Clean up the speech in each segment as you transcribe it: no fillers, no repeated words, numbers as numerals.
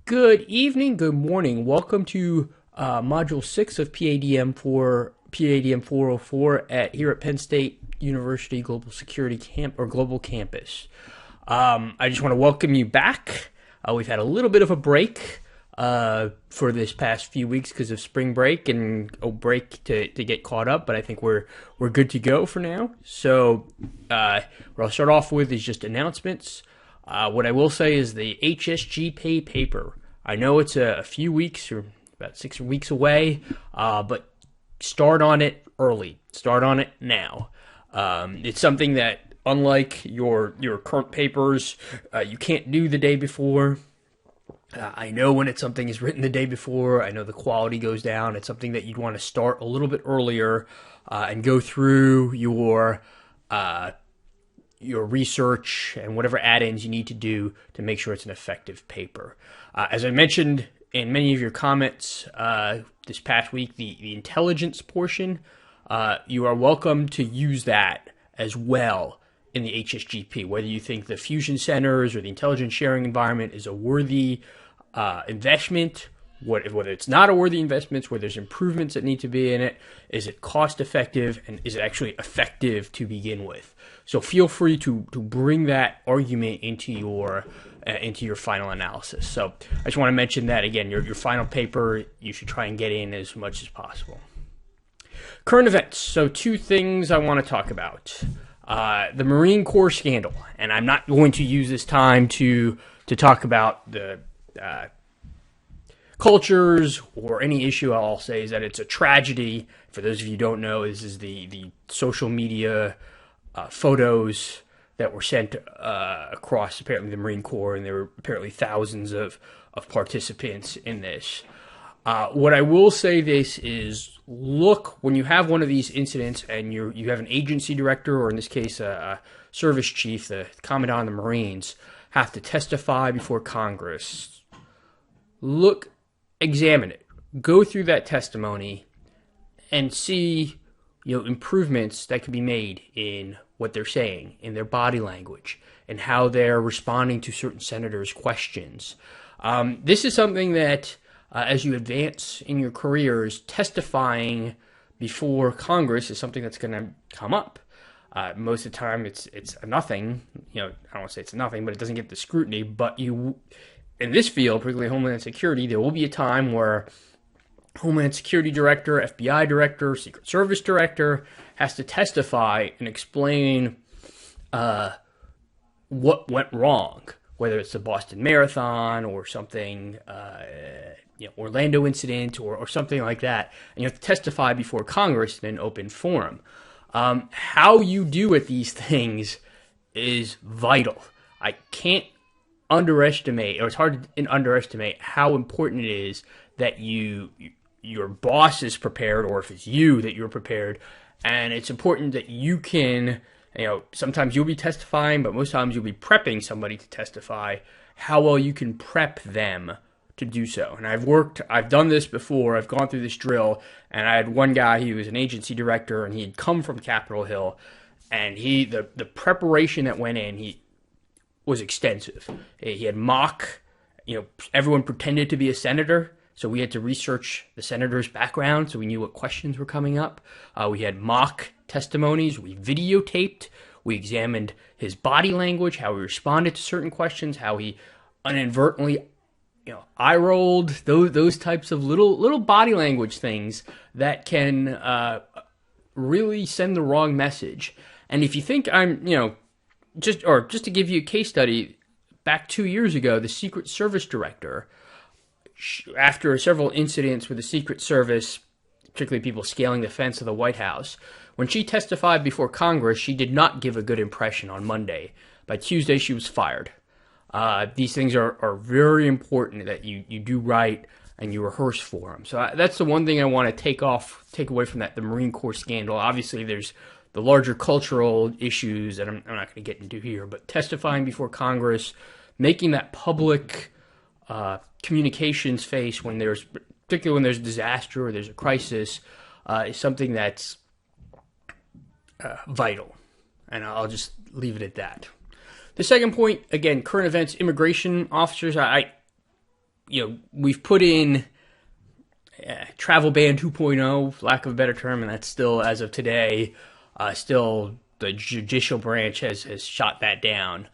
Good evening, good morning. Welcome to Module 6 of PADM 404 here at Penn State University Global Security Global Campus. I just want to welcome you back. We've had a little bit of a break for this past few weeks because of spring break and a break to get caught up, but I think we're good to go for now. So what I'll start off with is just announcements. What I will say is the HSG pay paper. I know it's a few weeks or about 6 weeks away, but start on it early. Start on it now. It's something that, unlike your current papers, you can't do the day before. I know when it's something is written the day before, I know the quality goes down. It's something that you'd want to start a little bit earlier and go through your research and whatever add-ins you need to do to make sure it's an effective paper. As I mentioned in many of your comments this past week, the intelligence portion, you are welcome to use that as well in the HSGP, whether you think the fusion centers or the intelligence sharing environment is a worthy investment, whether it's not a worthy investment, where there's improvements that need to be in it, is it cost effective, and is it actually effective to begin with? So feel free to bring that argument into your final analysis. So I just want to mention that again, your final paper, you should try and get in as much as possible. Current events. So two things I want to talk about. The Marine Corps scandal, and I'm not going to use this time to talk about the cultures or any issue. I'll say is that it's a tragedy. For those of you who don't know, this is the social media photos that were sent across apparently the Marine Corps, and there were apparently thousands of participants in this. What I will say this is, look, when you have one of these incidents and you have an agency director, or in this case a service chief, the commandant of the Marines, have to testify before Congress, look, examine it, go through that testimony and see improvements that can be made in what they're saying, in their body language, and how they're responding to certain senators' questions. This is something that, as you advance in your careers, testifying before Congress is something that's going to come up. Most of the time, it's nothing. I don't want to say it's nothing, but it doesn't get the scrutiny. But in this field, particularly Homeland Security, there will be a time where Homeland Security Director, FBI Director, Secret Service Director has to testify and explain what went wrong, whether it's the Boston Marathon or something, Orlando incident or something like that. And you have to testify before Congress in an open forum. How you do at these things is vital. I can't underestimate, or it's hard to underestimate how important it is that your boss is prepared, or if it's you that you're prepared. And it's important that you can, sometimes you'll be testifying, but most times you'll be prepping somebody to testify, how well you can prep them to do so. And I've done this before. I've gone through this drill, and I had one guy, he was an agency director, and he had come from Capitol Hill, and the preparation that went in, he was extensive. He had mock, everyone pretended to be a senator, so we had to research the senator's background so we knew what questions were coming up. We had mock testimonies. We videotaped. We examined his body language, how he responded to certain questions, how he inadvertently, eye rolled, those types of little body language things that can really send the wrong message. And if you think I'm, just to give you a case study, back 2 years ago, the Secret Service Director, after several incidents with the Secret Service, particularly people scaling the fence of the White House, when she testified before Congress, she did not give a good impression on Monday. By Tuesday, she was fired. These things are very important that you do right and you rehearse for them. So that's the one thing I want to take away from the Marine Corps scandal. Obviously, there's the larger cultural issues that I'm not going to get into here, but testifying before Congress, making that public communications face particularly when there's a disaster or there's a crisis, is something that's vital. And I'll just leave it at that. The second point, again, current events, immigration officers. we've put in travel ban 2.0, for lack of a better term, and that's still, as of today, still the judicial branch has shot that down.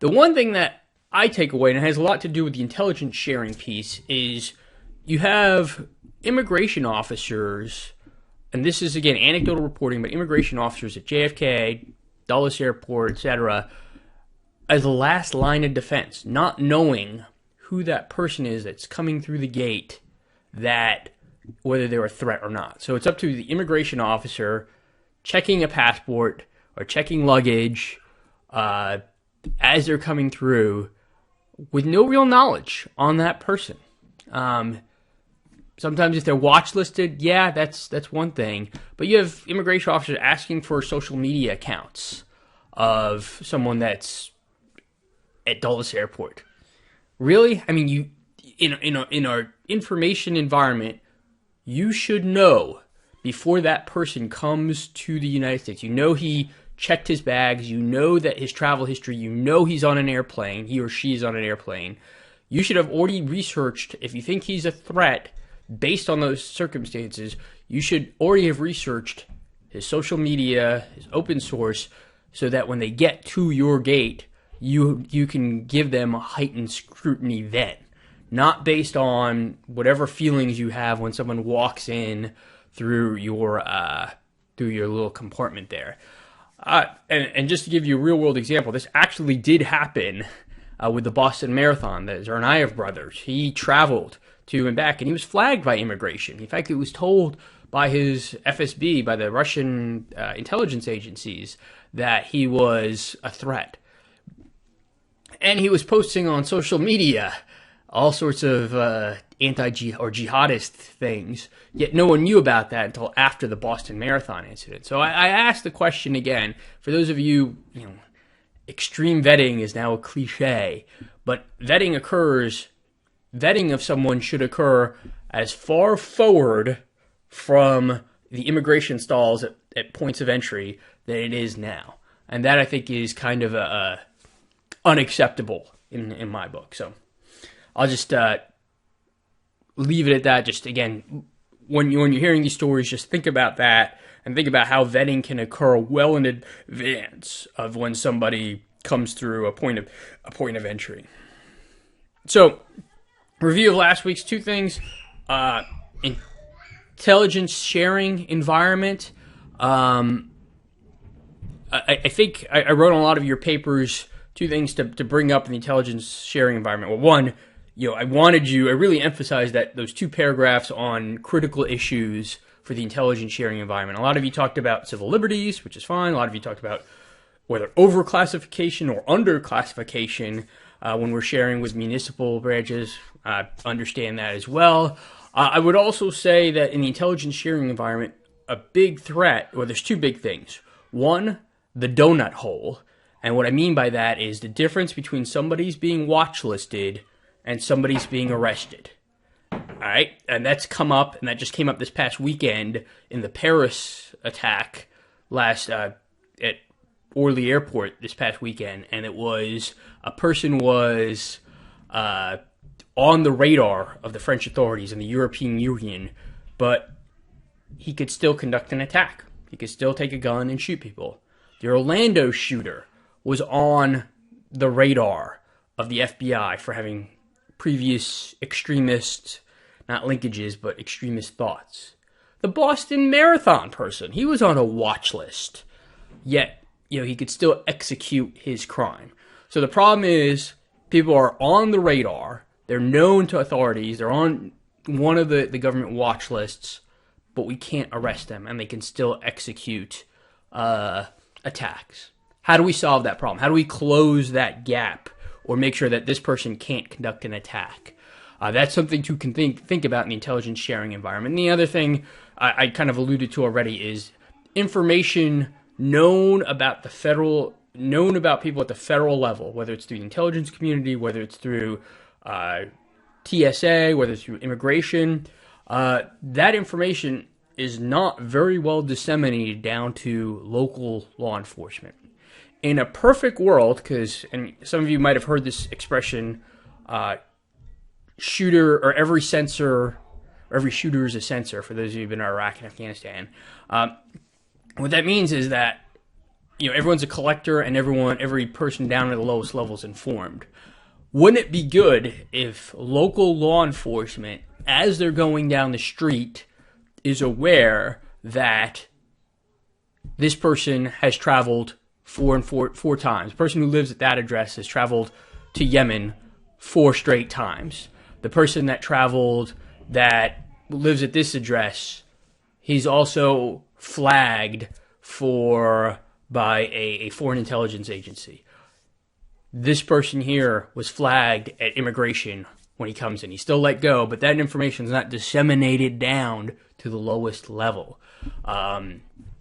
The one thing that I take away, and it has a lot to do with the intelligence sharing piece, is you have immigration officers, and this is, again, anecdotal reporting, but immigration officers at JFK, Dulles Airport, etc., as the last line of defense, not knowing who that person is that's coming through the gate, that whether they're a threat or not. So it's up to the immigration officer checking a passport or checking luggage as they're coming through with no real knowledge on that person. Sometimes if they're watch listed, yeah, that's one thing. But you have immigration officers asking for social media accounts of someone that's at Dulles Airport. Really? I mean, you in our information environment, you should know before that person comes to the United States. You know he checked his bags. You know that his travel history. You know he's on an airplane. He or she is on an airplane. You should have already researched, if you think he's a threat based on those circumstances, you should already have researched his social media, his open source, so that when they get to your gate, you can give them a heightened scrutiny then. Not based on whatever feelings you have when someone walks in through your little compartment there. And just to give you a real-world example, this actually did happen with the Boston Marathon, the Tsarnaev brothers. He traveled to and back, and he was flagged by immigration. In fact, he was told by his FSB, by the Russian intelligence agencies, that he was a threat. And he was posting on social media all sorts of anti-jihad or jihadist things, yet no one knew about that until after the Boston Marathon incident. So I asked the question again, for those of you, extreme vetting is now a cliche, but vetting of someone should occur as far forward from the immigration stalls at points of entry than it is now. And that, I think, is kind of unacceptable in my book. So I'll just leave it at that. Just, again, when you're hearing these stories, just think about that and think about how vetting can occur well in advance of when somebody comes through a point of entry. So, review of last week's two things. Intelligence sharing environment. I think I wrote on a lot of your papers two things to bring up in the intelligence sharing environment. Well, one, I really emphasized that those two paragraphs on critical issues for the intelligence sharing environment. A lot of you talked about civil liberties, which is fine. A lot of you talked about whether overclassification or underclassification when we're sharing with municipal branches. Understand that as well. I would also say that in the intelligence sharing environment, a big threat, or there's two big things. One, the donut hole. And what I mean by that is the difference between somebody's being watch listed and somebody's being arrested. All right? And that's come up, and that just came up this past weekend in the Paris attack at Orly Airport this past weekend. And it was, a person was on the radar of the French authorities and the European Union, but he could still conduct an attack. He could still take a gun and shoot people. The Orlando shooter was on the radar of the FBI for having previous extremist, not linkages, but extremist thoughts. The Boston Marathon person, he was on a watch list, yet he could still execute his crime. So the problem is, people are on the radar, they're known to authorities, they're on one of the government watch lists, but we can't arrest them, and they can still execute attacks. How do we solve that problem? How do we close that gap or make sure that this person can't conduct an attack? That's something to think about in the intelligence sharing environment. And the other thing I kind of alluded to already is information known about people at the federal level, whether it's through the intelligence community, whether it's through TSA, whether it's through immigration. That information is not very well disseminated down to local law enforcement. In a perfect world, and some of you might have heard this expression shooter or every sensor, or every shooter is a sensor, for those of you who've been in Iraq and Afghanistan. What that means is that, everyone's a collector and every person down at the lowest level is informed. Wouldn't it be good if local law enforcement, as they're going down the street, is aware that this person has traveled four times. The person who lives at that address has traveled to Yemen 4 straight times. The person that lives at this address, he's also flagged by a foreign intelligence agency. This person here was flagged at immigration when he comes in. He's still let go, but that information is not disseminated down to the lowest level.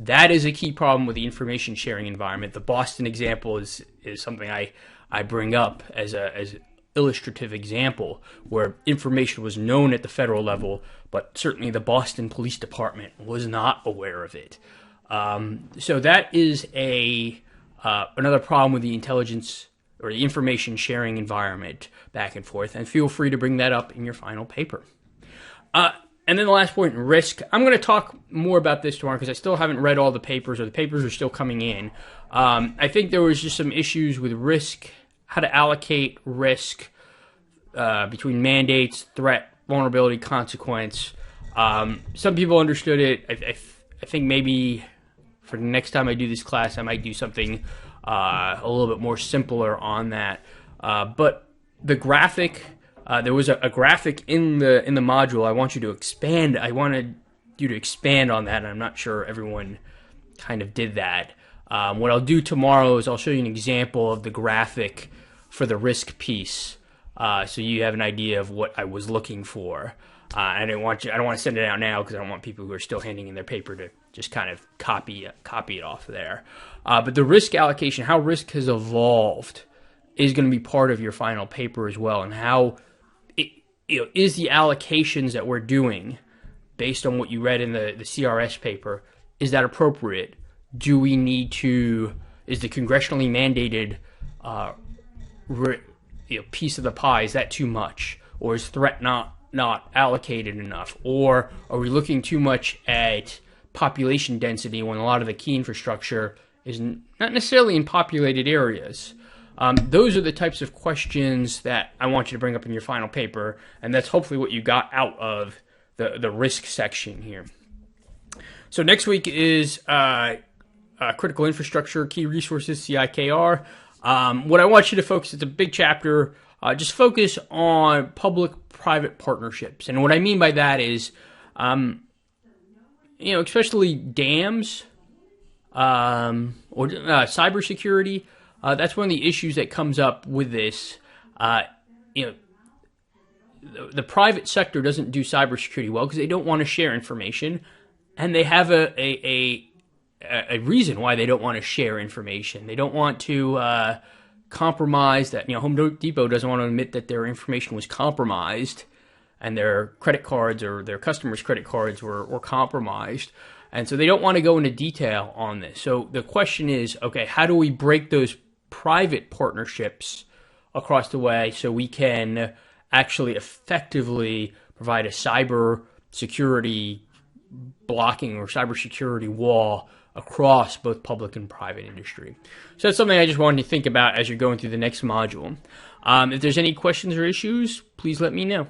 That is a key problem with the information sharing environment. The Boston example is something I bring up as an illustrative example where information was known at the federal level, but certainly the Boston Police Department was not aware of it. So that is another problem with the intelligence or the information sharing environment back and forth, and feel free to bring that up in your final paper. And then the last point, risk. I'm going to talk more about this tomorrow because I still haven't read all the papers, or the papers are still coming in. I think there was just some issues with risk, how to allocate risk between mandates, threat, vulnerability, consequence. Some people understood it. I think maybe for the next time I do this class, I might do something a little bit more simpler on that. But the graphic, there was a graphic in the module. I wanted you to expand on that, and I'm not sure everyone kind of did that. What I'll do tomorrow is I'll show you an example of the graphic for the risk piece, so you have an idea of what I was looking for. I don't want to send it out now because I don't want people who are still handing in their paper to just kind of copy it off there. But the risk allocation, how risk has evolved, is going to be part of your final paper as well, and how is the allocations that we're doing based on what you read in the CRS paper, is that appropriate? Do we need to? Is the congressionally mandated piece of the pie, is that too much, or is threat not allocated enough, or are we looking too much at population density when a lot of the key infrastructure is not necessarily in populated areas? Those are the types of questions that I want you to bring up in your final paper, and that's hopefully what you got out of the risk section here. So next week is critical infrastructure, key resources, CIKR. What I want you to focus, it's a big chapter, just focus on public-private partnerships. And what I mean by that is, especially dams or cybersecurity. That's one of the issues that comes up with this. The private sector doesn't do cybersecurity well because they don't want to share information, and they have a reason why they don't want to share information. They don't want to compromise that. Home Depot doesn't want to admit that their information was compromised and their credit cards or their customers' credit cards were compromised. And so they don't want to go into detail on this. So the question is, okay, how do we break those private partnerships across the way so we can actually effectively provide a cyber security blocking or cybersecurity wall across both public and private industry? So that's something I just wanted to think about as you're going through the next module. If there's any questions or issues, please let me know.